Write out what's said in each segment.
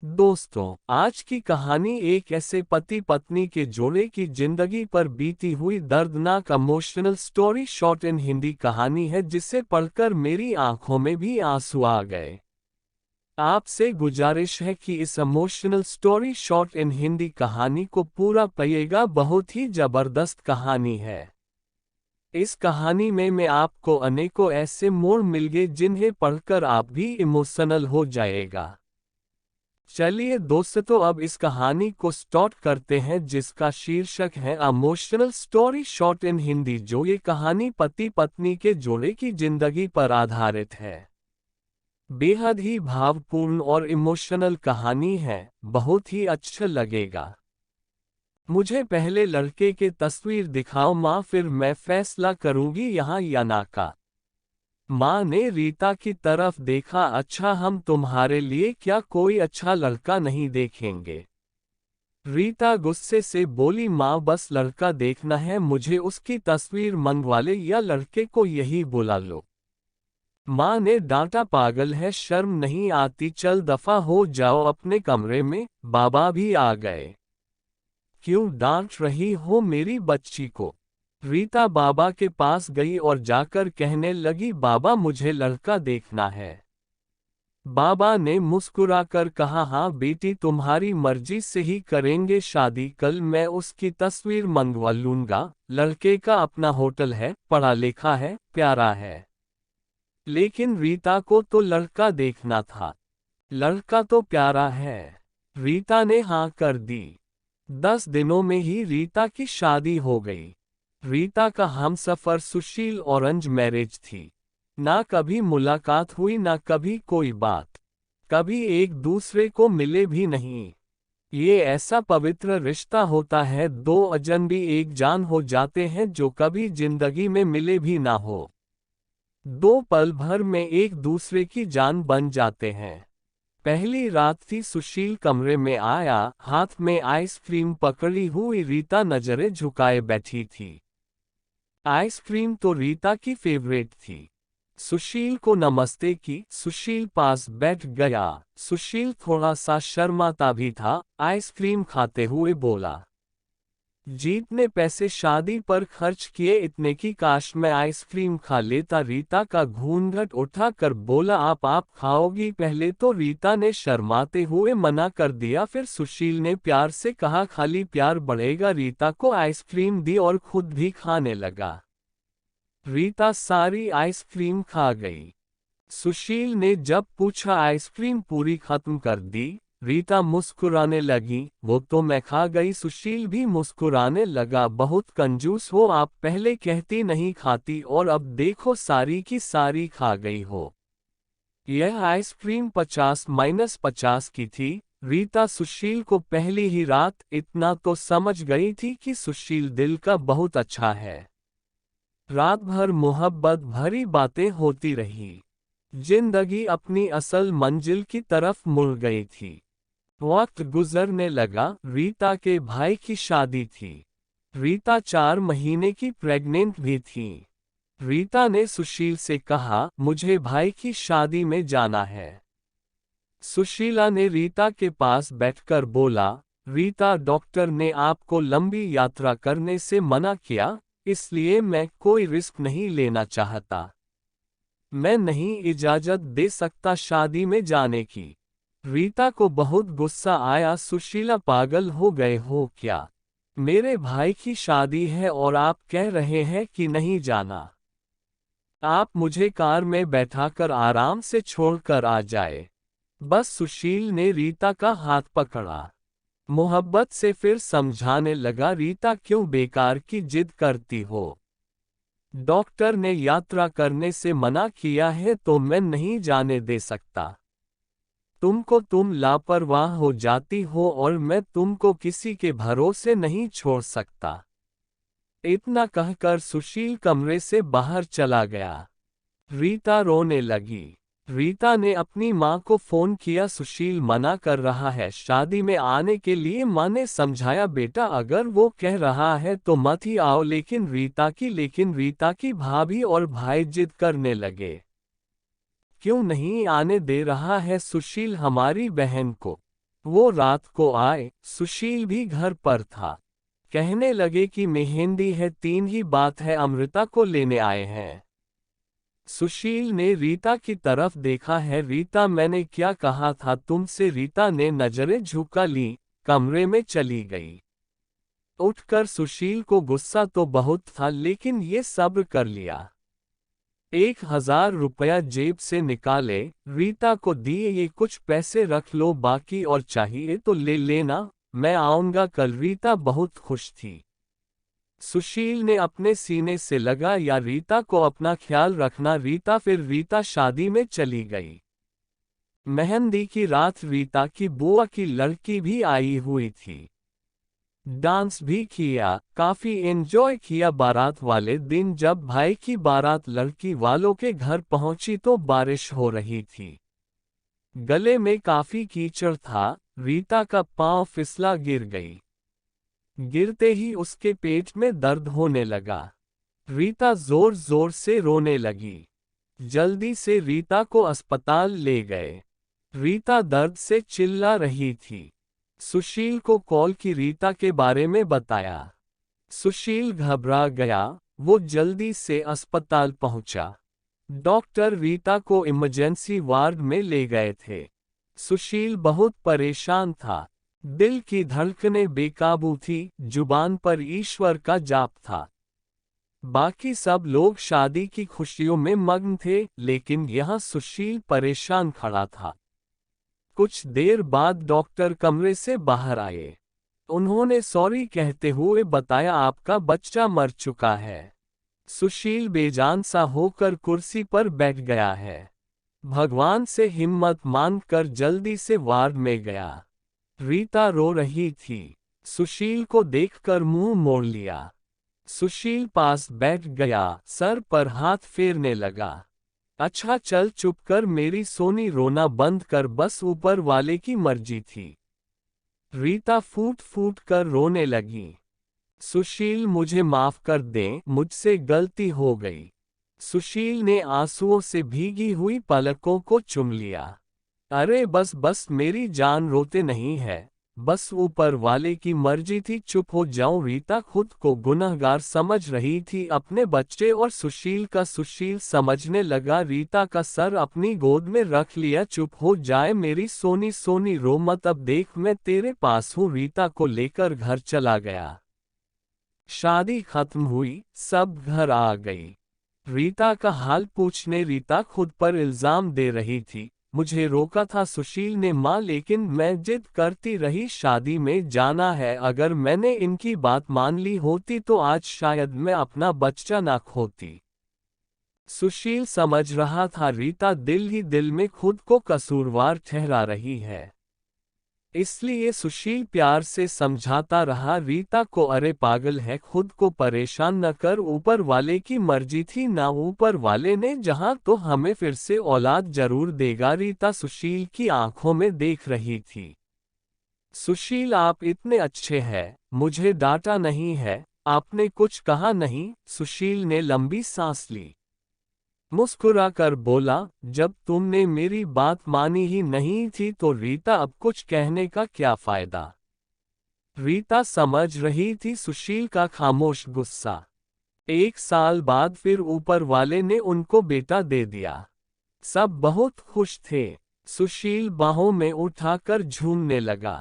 दोस्तों, आज की कहानी एक ऐसे पति पत्नी के जोड़े की जिंदगी पर बीती हुई दर्दनाक इमोशनल स्टोरी शॉर्ट इन हिंदी कहानी है जिसे पढ़कर मेरी आंखों में भी आंसू आ गए। आपसे गुजारिश है कि इस इमोशनल स्टोरी शॉर्ट इन हिंदी कहानी को पूरा पढ़िएगा, बहुत ही जबरदस्त कहानी है। इस कहानी में मैं आपको अनेकों ऐसे मोड़ मिलेंगे जिन्हें पढ़कर आप भी इमोशनल हो जाएगा। चलिए दोस्तों, अब इस कहानी को स्टार्ट करते हैं जिसका शीर्षक है इमोशनल स्टोरी शॉर्ट इन हिंदी। जो ये कहानी पति पत्नी के जोड़े की जिंदगी पर आधारित है। बेहद ही भावपूर्ण और इमोशनल कहानी है, बहुत ही अच्छा लगेगा। मुझे पहले लड़के के तस्वीर दिखाओ माँ, फिर मैं फैसला करूंगी यहाँ या ना का। माँ ने रीता की तरफ देखा। अच्छा, हम तुम्हारे लिए क्या कोई अच्छा लड़का नहीं देखेंगे? रीता गुस्से से बोली। माँ, बस लड़का देखना है मुझे, उसकी तस्वीर मंगवा ले या लड़के को यही बुला लो। माँ ने डांटा। पागल है, शर्म नहीं आती? चल दफा हो जाओ अपने कमरे में, बाबा भी आ गए। क्यों डांट रही हो मेरी बच्ची को? रीता बाबा के पास गई और जाकर कहने लगी, बाबा मुझे लड़का देखना है। बाबा ने मुस्कुराकर कहा, हाँ बेटी, तुम्हारी मर्जी से ही करेंगे शादी, कल मैं उसकी तस्वीर मंगवा लूंगा। लड़के का अपना होटल है, पढ़ा लिखा है, प्यारा है। लेकिन रीता को तो लड़का देखना था। लड़का तो प्यारा है। रीता ने हाँ कर दी। 10 दिनों में ही रीता की शादी हो गई। रीता का हमसफर सुशील ऑरेंज मैरिज थी। ना कभी मुलाकात हुई, ना कभी कोई बात। कभी एक दूसरे को मिले भी नहीं। ये ऐसा पवित्र रिश्ता होता है, दो अजनबी एक जान हो जाते हैं जो कभी जिंदगी में मिले भी ना हो। दो पल भर में एक दूसरे की जान बन जाते हैं। पहली रात थी। सुशील कमरे में आया, हाथ में आइसक्रीम पकड़ी हुई रीता नजरें झुकाए बैठी थी। आइसक्रीम तो रीता की फेवरेट थी। सुशील को नमस्ते की। सुशील पास बैठ गया। सुशील थोड़ा सा शर्माता भी था। आइसक्रीम खाते हुए बोला, जीत ने पैसे शादी पर खर्च किए इतने की काश मैं आइसक्रीम खा लेता। रीता का घूंघट उठाकर बोला, आप खाओगी पहले? तो रीता ने शर्माते हुए मना कर दिया। फिर सुशील ने प्यार से कहा, खाली प्यार बढ़ेगा। रीता को आइसक्रीम दी और खुद भी खाने लगा। रीता सारी आइसक्रीम खा गई। सुशील ने जब पूछा, आइसक्रीम पूरी खत्म कर दी? रीता मुस्कुराने लगी, वो तो मैं खा गई। सुशील भी मुस्कुराने लगा, बहुत कंजूस हो आप, पहले कहती नहीं खाती और अब देखो सारी की सारी खा गई हो। यह आइसक्रीम 50-50 की थी। रीता सुशील को पहली ही रात इतना तो समझ गई थी कि सुशील दिल का बहुत अच्छा है। रात भर मोहब्बत भरी बातें होती रही। जिंदगी अपनी असल मंजिल की तरफ मुड़ गई थी। वक्त गुजरने लगा। रीता के भाई की शादी थी। रीता 4 महीने की प्रेग्नेंट भी थी। रीता ने सुशील से कहा, मुझे भाई की शादी में जाना है। सुशीला ने रीता के पास बैठकर बोला, रीता, डॉक्टर ने आपको लंबी यात्रा करने से मना किया, इसलिए मैं कोई रिस्क नहीं लेना चाहता। मैं नहीं इजाजत दे सकता शादी में जाने की। रीता को बहुत गुस्सा आया। सुशीला, पागल हो गए हो क्या? मेरे भाई की शादी है और आप कह रहे हैं कि नहीं जाना। आप मुझे कार में बैठाकर आराम से छोड़कर आ जाए। बस सुशील ने रीता का हाथ पकड़ा। मोहब्बत से फिर समझाने लगा, रीता क्यों बेकार की जिद करती हो? डॉक्टर ने यात्रा करने से मना किया है तो मैं नहीं जाने दे सकता। तुम लापरवाह हो जाती हो और मैं तुमको किसी के भरोसे नहीं छोड़ सकता। इतना कहकर सुशील कमरे से बाहर चला गया। रीता रोने लगी। रीता ने अपनी माँ को फोन किया, सुशील मना कर रहा है शादी में आने के लिए। माँ ने समझाया, बेटा अगर वो कह रहा है तो मत ही आओ। लेकिन रीता की भाभी और भाई जिद करने लगे। क्यों नहीं आने दे रहा है सुशील हमारी बहन को? वो रात को आए, सुशील भी घर पर था। कहने लगे कि मेहंदी है, 3 ही बात है, अमृता को लेने आए हैं। सुशील ने रीता की तरफ देखा है। रीता, मैंने क्या कहा था तुमसे? रीता ने नजरें झुका ली, कमरे में चली गई। उठकर सुशील को गुस्सा तो बहुत था, लेकिन ये सब्र कर लिया। 1000 रुपया जेब से निकाले, रीता को दिए। ये कुछ पैसे रख लो, बाकी और चाहिए तो ले लेना, मैं आऊंगा कल। रीता बहुत खुश थी। सुशील ने अपने सीने से लगा, या रीता को अपना ख्याल रखना रीता। फिर रीता शादी में चली गई। मेहंदी की रात रीता की बुआ की लड़की भी आई हुई थी। डांस भी किया, काफी एंजॉय किया। बारात वाले दिन जब भाई की बारात लड़की वालों के घर पहुंची तो बारिश हो रही थी। गले में काफी कीचड़ था। रीता का पांव फिसला, गिर गई। गिरते ही उसके पेट में दर्द होने लगा। रीता जोर जोर से रोने लगी। जल्दी से रीता को अस्पताल ले गए। रीता दर्द से चिल्ला रही थी। सुशील को कॉल की, रीता के बारे में बताया। सुशील घबरा गया। वो जल्दी से अस्पताल पहुंचा। डॉक्टर रीता को इमरजेंसी वार्ड में ले गए थे। सुशील बहुत परेशान था। दिल की धड़कनें बेकाबू थी, जुबान पर ईश्वर का जाप था। बाकी सब लोग शादी की खुशियों में मग्न थे, लेकिन यहाँ सुशील परेशान खड़ा था। कुछ देर बाद डॉक्टर कमरे से बाहर आए। उन्होंने सॉरी कहते हुए बताया, आपका बच्चा मर चुका है। सुशील बेजान सा होकर कुर्सी पर बैठ गया है। भगवान से हिम्मत मांगकर जल्दी से वार्ड में गया। रीता रो रही थी। सुशील को देखकर मुंह मोड़ लिया। सुशील पास बैठ गया, सर पर हाथ फेरने लगा। अच्छा चल चुप कर मेरी सोनी, रोना बंद कर, बस ऊपर वाले की मर्जी थी। रीता फूट फूट कर रोने लगी। सुशील, मुझे माफ कर दें, मुझसे गलती हो गई। सुशील ने आंसुओं से भीगी हुई पलकों को चूम लिया। अरे बस बस मेरी जान, रोते नहीं है, बस ऊपर वाले की मर्जी थी, चुप हो जाऊं। रीता खुद को गुनहगार समझ रही थी, अपने बच्चे और सुशील का। सुशील समझने लगा। रीता का सर अपनी गोद में रख लिया। चुप हो जाए मेरी सोनी, सोनी रो मत, अब देख मैं तेरे पास हूँ। रीता को लेकर घर चला गया। शादी खत्म हुई, सब घर आ गई। रीता का हाल पूछने। रीता खुद पर इल्जाम दे रही थी, मुझे रोका था सुशील ने माँ, लेकिन मैं जिद करती रही, शादी में जाना है। अगर मैंने इनकी बात मान ली होती तो आज शायद मैं अपना बच्चा ना खोती। सुशील समझ रहा था रीता दिल ही दिल में खुद को कसूरवार ठहरा रही है। इसलिए सुशील प्यार से समझाता रहा रीता को, अरे पागल है, खुद को परेशान न कर, ऊपर वाले की मर्जी थी ना, ऊपर वाले ने जहां तो हमें फिर से औलाद जरूर देगा। रीता सुशील की आंखों में देख रही थी। सुशील, आप इतने अच्छे हैं, मुझे डांटा नहीं है, आपने कुछ कहा नहीं। सुशील ने लंबी सांस ली। मुस्कुराकर बोला, जब तुमने मेरी बात मानी ही नहीं थी तो रीता अब कुछ कहने का क्या फायदा। रीता समझ रही थी सुशील का खामोश गुस्सा। 1 साल बाद फिर ऊपर वाले ने उनको बेटा दे दिया। सब बहुत खुश थे। सुशील बाहों में उठाकर झूमने लगा।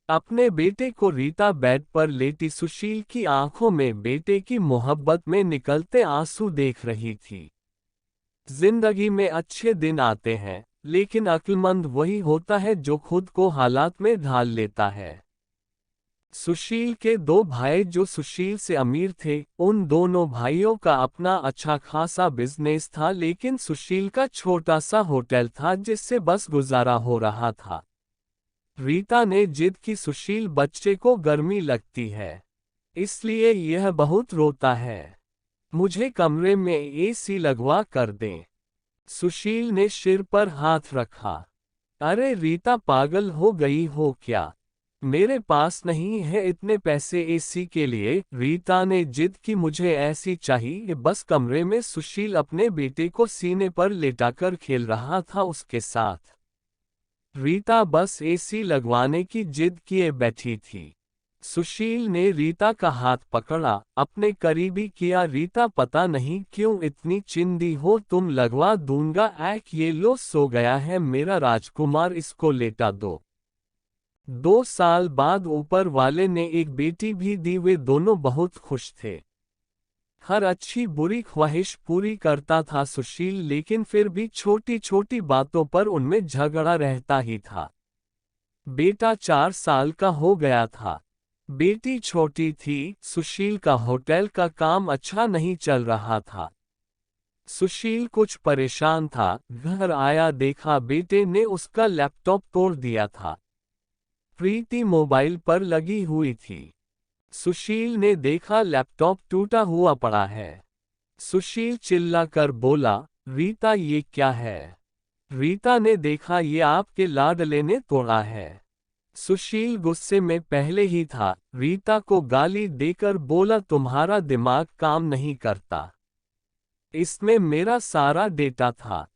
अपने बेटे को रीता बेड पर लेटी सुशील की आंखों में बेटे की मोहब्बत में निकलते आंसू देख रही थी। जिंदगी में अच्छे दिन आते हैं, लेकिन अक्लमंद वही होता है जो खुद को हालात में ढाल लेता है। सुशील के 2 भाई जो सुशील से अमीर थे, उन दोनों भाइयों का अपना अच्छा खासा बिजनेस था, लेकिन सुशील का छोटा सा होटल था जिससे बस गुजारा हो रहा था। रीता ने जिद की, सुशील बच्चे को गर्मी लगती है, इसलिए यह बहुत रोता है, मुझे कमरे में एसी लगवा कर दें। सुशील ने सिर पर हाथ रखा। अरे रीता, पागल हो गई हो क्या? मेरे पास नहीं है इतने पैसे एसी के लिए। रीता ने जिद की, मुझे ऐसी चाहिए बस कमरे में। सुशील अपने बेटे को सीने पर लेटाकर खेल रहा था उसके साथ। रीता बस एसी लगवाने की जिद किए बैठी थी। सुशील ने रीता का हाथ पकड़ा, अपने करीबी किया। रीता, पता नहीं क्यों इतनी चिंदी हो, तुम लगवा दूंगा। ये लो, सो गया है मेरा राजकुमार, इसको लेटा दो। 2 साल बाद ऊपर वाले ने एक बेटी भी दी। वे दोनों बहुत खुश थे। हर अच्छी बुरी ख्वाहिश पूरी करता था सुशील, लेकिन फिर भी छोटी छोटी बातों पर उनमें झगड़ा रहता ही था। बेटा 4 साल का हो गया था। बेटी छोटी थी। सुशील का होटल का काम अच्छा नहीं चल रहा था। सुशील कुछ परेशान था। घर आया, देखा बेटे ने उसका लैपटॉप तोड़ दिया था। प्रीति मोबाइल पर लगी हुई थी। सुशील ने देखा लैपटॉप टूटा हुआ पड़ा है। सुशील चिल्लाकर बोला, रीता ये क्या है? रीता ने देखा, ये आपके लाडले ने तोड़ा है। सुशील गुस्से में पहले ही था। रीता को गाली देकर बोला, तुम्हारा दिमाग काम नहीं करता। इसमें मेरा सारा डेटा था।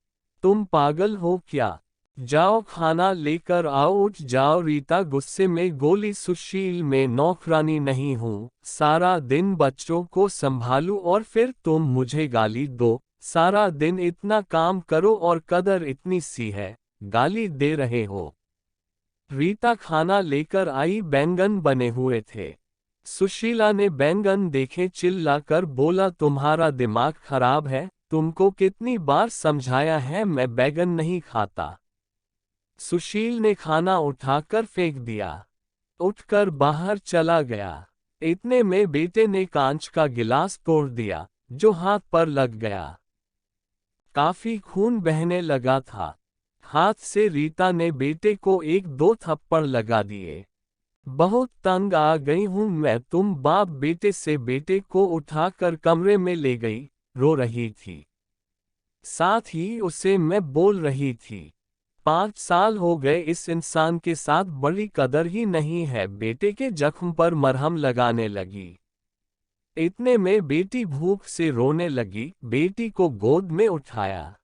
तुम पागल हो क्या? जाओ खाना लेकर आओ, उठ जाओ। रीता गुस्से में बोली, सुशील मैं नौकरानी नहीं हूँ, सारा दिन बच्चों को संभालूं और फिर तुम मुझे गाली दो। सारा दिन इतना काम करो और कदर इतनी सी है, गाली दे रहे हो। रीता खाना लेकर आई, बैंगन बने हुए थे। सुशीला ने बैंगन देखे, चिल्लाकर बोला, तुम्हारा दिमाग खराब है? तुमको कितनी बार समझाया है मैं बैंगन नहीं खाता। सुशील ने खाना उठाकर फेंक दिया, उठकर बाहर चला गया। इतने में बेटे ने कांच का गिलास तोड़ दिया, जो हाथ पर लग गया। काफी खून बहने लगा था। हाथ से रीता ने बेटे को 1-2 थप्पड़ लगा दिए। बहुत तंग आ गई हूं मैं, तुम बाप बेटे से। बेटे को उठाकर कमरे में ले गई, रो रही थी। साथ ही उसे मैं बोल रही थी, 5 साल हो गए इस इंसान के साथ, बड़ी कदर ही नहीं है। बेटे के जख्म पर मरहम लगाने लगी। इतने में बेटी भूख से रोने लगी, बेटी को गोद में उठाया।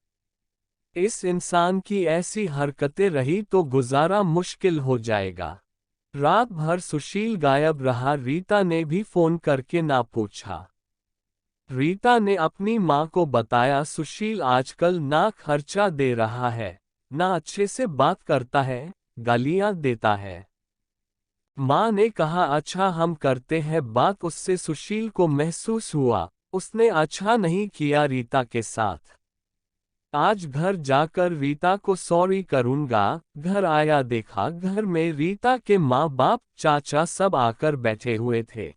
इस इंसान की ऐसी हरकतें रही तो गुजारा मुश्किल हो जाएगा। रात भर सुशील गायब रहा। रीता ने भी फोन करके ना पूछा। रीता ने अपनी माँ को बताया, सुशील आजकल ना खर्चा दे रहा है, ना अच्छे से बात करता है, गालियाँ देता है। माँ ने कहा, अच्छा हम करते हैं बात उससे। सुशील को महसूस हुआ उसने अच्छा नहीं किया रीता के साथ। आज घर जाकर रीता को सॉरी करूंगा। घर आया, देखा घर में रीता के माँ बाप चाचा सब आकर बैठे हुए थे।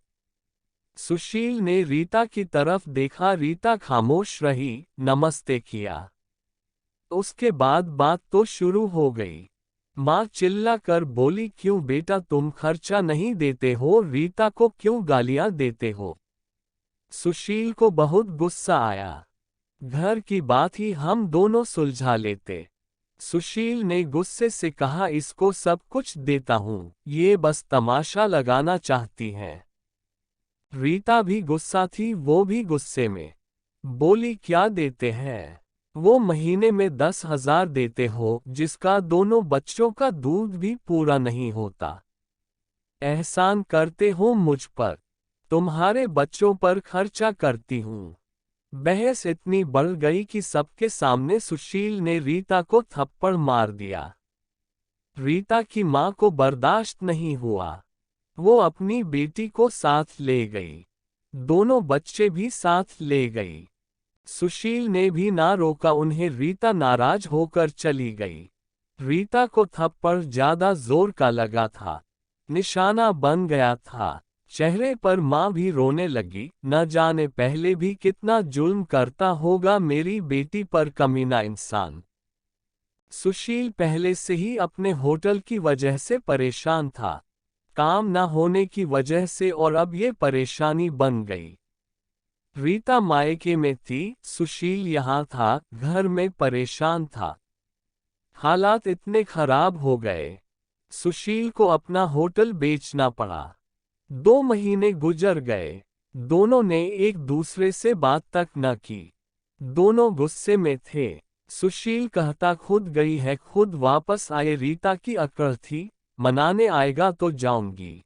सुशील ने रीता की तरफ देखा, रीता खामोश रही, नमस्ते किया। उसके बाद बात तो शुरू हो गई। माँ चिल्ला कर बोली, क्यों बेटा तुम खर्चा नहीं देते हो? रीता को क्यों गालियां देते हो? सुशील को बहुत गुस्सा आया। घर की बात ही हम दोनों सुलझा लेते। सुशील ने गुस्से से कहा, इसको सब कुछ देता हूँ, ये बस तमाशा लगाना चाहती है। रीता भी गुस्सा थी, वो भी गुस्से में बोली, क्या देते हैं? वो महीने में 10,000 देते हो, जिसका दोनों बच्चों का दूध भी पूरा नहीं होता। एहसान करते हो मुझ पर, तुम्हारे बच्चों पर खर्चा करती हूँ। बहस इतनी बढ़ गई कि सबके सामने सुशील ने रीता को थप्पड़ मार दिया। रीता की माँ को बर्दाश्त नहीं हुआ। वो अपनी बेटी को साथ ले गई, दोनों बच्चे भी साथ ले गई। सुशील ने भी ना रोका उन्हें। रीता नाराज होकर चली गई। रीता को थप्पड़ ज्यादा जोर का लगा था, निशाना बन गया था। चेहरे पर माँ भी रोने लगी, न जाने पहले भी कितना जुल्म करता होगा मेरी बेटी पर, कमीना इंसान। सुशील पहले से ही अपने होटल की वजह से परेशान था, काम न होने की वजह से, और अब ये परेशानी बन गई। रीता मायके में थी, सुशील यहाँ था, घर में परेशान था। हालात इतने खराब हो गए, सुशील को अपना होटल बेचना पड़ा। 2 महीने गुजर गए, दोनों ने एक दूसरे से बात तक न की। दोनों गुस्से में थे। सुशील कहता खुद गई है खुद वापस आए। रीता की अकड़ थी, मनाने आएगा तो जाऊंगी।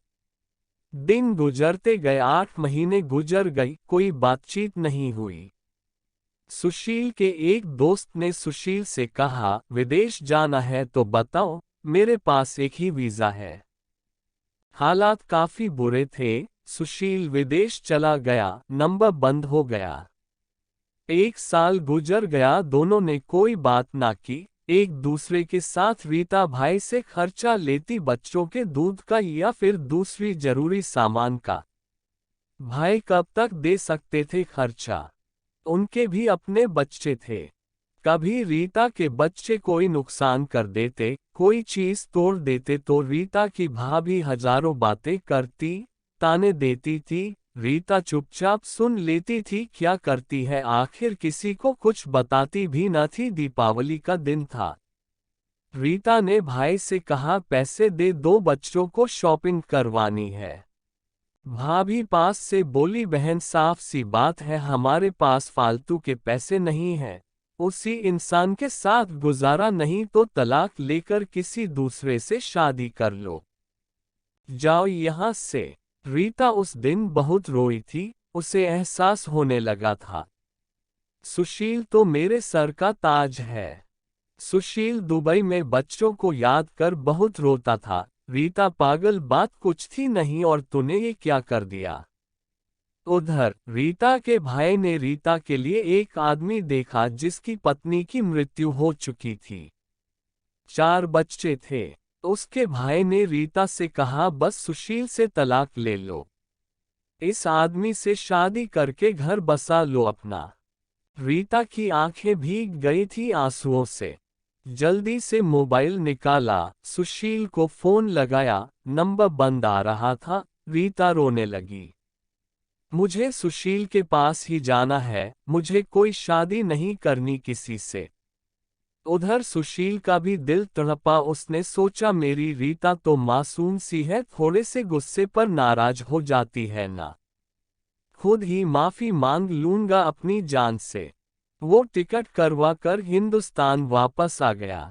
दिन गुजरते गए, 8 महीने गुजर गई, कोई बातचीत नहीं हुई। सुशील के एक दोस्त ने सुशील से कहा, विदेश जाना है तो बताओ, मेरे पास एक ही वीजा है। हालात काफी बुरे थे। सुशील विदेश चला गया, नंबर बंद हो गया। 1 साल गुजर गया, दोनों ने कोई बात ना की। एक दूसरे के साथ रीता भाई से खर्चा लेती, बच्चों के दूध का या फिर दूसरी जरूरी सामान का। भाई कब तक दे सकते थे खर्चा, उनके भी अपने बच्चे थे। कभी रीता के बच्चे कोई नुकसान कर देते, कोई चीज तोड़ देते तो रीता की भाभी हजारों बातें करती, ताने देती थी। रीता चुपचाप सुन लेती थी, क्या करती है आखिर, किसी को कुछ बताती भी न थी। दीपावली का दिन था। रीता ने भाई से कहा, पैसे दे दो, बच्चों को शॉपिंग करवानी है। भाभी पास से बोली, बहन साफ सी बात है, हमारे पास फालतू के पैसे नहीं हैं। उसी इंसान के साथ गुजारा नहीं तो तलाक लेकर किसी दूसरे से शादी कर लो, जाओ यहां से। रीता उस दिन बहुत रोई थी, उसे एहसास होने लगा था, सुशील तो मेरे सर का ताज है। सुशील दुबई में बच्चों को याद कर बहुत रोता था। रीता पागल, बात कुछ थी नहीं और तूने ये क्या कर दिया। उधर रीता के भाई ने रीता के लिए एक आदमी देखा जिसकी पत्नी की मृत्यु हो चुकी थी। 4 बच्चे थे। उसके भाई ने रीता से कहा, बस सुशील से तलाक ले लो, इस आदमी से शादी करके घर बसा लो अपना। रीता की आंखें भीग गई थी आंसुओं से। जल्दी से मोबाइल निकाला, सुशील को फोन लगाया, नंबर बंद आ रहा था। रीता रोने लगी, मुझे सुशील के पास ही जाना है, मुझे कोई शादी नहीं करनी किसी से। उधर सुशील का भी दिल तड़पा, उसने सोचा मेरी रीता तो मासूम सी है, थोड़े से गुस्से पर नाराज हो जाती है ना, खुद ही माफी मांग लूंगा अपनी जान से। वो टिकट करवा कर हिंदुस्तान वापस आ गया।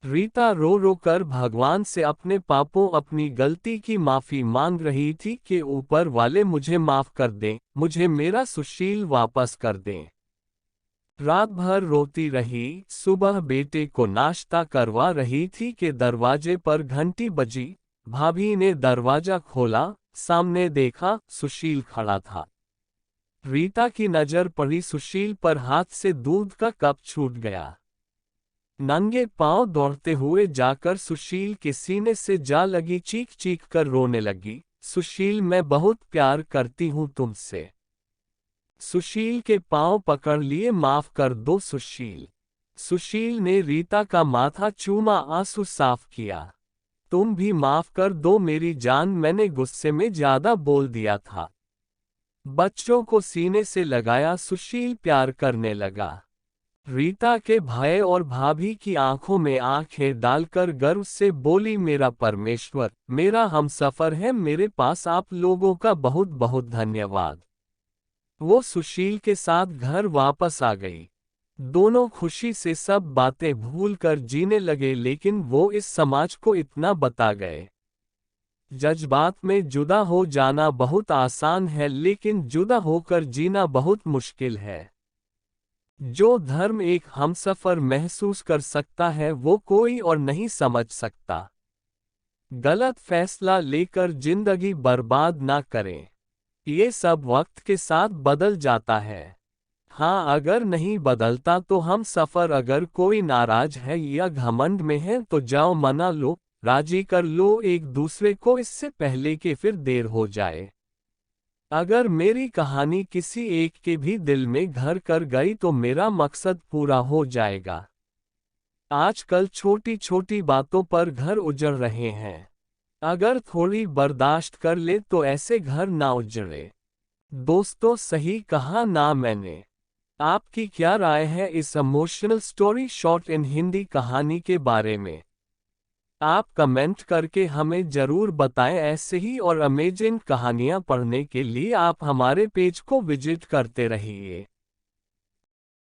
रीता रो रो कर भगवान से अपने पापों, अपनी गलती की माफी मांग रही थी कि ऊपर वाले मुझे माफ कर दें, मुझे मेरा सुशील वापस कर दें। रात भर रोती रही। सुबह बेटे को नाश्ता करवा रही थी कि दरवाजे पर घंटी बजी। भाभी ने दरवाजा खोला, सामने देखा सुशील खड़ा था। रीता की नजर पड़ी सुशील पर, हाथ से दूध का कप छूट गया। नंगे पांव दौड़ते हुए जाकर सुशील के सीने से जा लगी, चीख चीख कर रोने लगी, सुशील मैं बहुत प्यार करती हूं तुमसे। सुशील के पांव पकड़ लिए, माफ कर दो सुशील। सुशील ने रीता का माथा चूमा, आंसू साफ किया। तुम भी माफ कर दो मेरी जान, मैंने गुस्से में ज्यादा बोल दिया था। बच्चों को सीने से लगाया, सुशील प्यार करने लगा। रीता के भाई और भाभी की आंखों में आंखें डालकर गर्व से बोली, मेरा परमेश्वर, मेरा हमसफर है, मेरे पास आप लोगों का बहुत बहुत धन्यवाद। वो सुशील के साथ घर वापस आ गई। दोनों खुशी से सब बातें भूल कर जीने लगे, लेकिन वो इस समाज को इतना बता गए, जज्बात में जुदा हो जाना बहुत आसान है, लेकिन जुदा होकर जीना बहुत मुश्किल है। जो धर्म एक हमसफर महसूस कर सकता है वो कोई और नहीं समझ सकता। गलत फैसला लेकर जिंदगी बर्बाद ना करें, ये सब वक्त के साथ बदल जाता है। हाँ, अगर नहीं बदलता तो हम सफर, अगर कोई नाराज है या घमंड में है तो जाओ मना लो, राजी कर लो एक दूसरे को, इससे पहले कि फिर देर हो जाए। अगर मेरी कहानी किसी एक के भी दिल में घर कर गई तो मेरा मकसद पूरा हो जाएगा। आजकल छोटी छोटी बातों पर घर उजड़ रहे हैं, अगर थोड़ी बर्दाश्त कर ले तो ऐसे घर ना उजड़े। दोस्तों, सही कहा ना मैंने? आपकी क्या राय है इस इमोशनल स्टोरी शॉर्ट इन हिंदी कहानी के बारे में? आप कमेंट करके हमें जरूर बताएं। ऐसे ही और अमेजिंग कहानियां पढ़ने के लिए आप हमारे पेज को विजिट करते रहिए।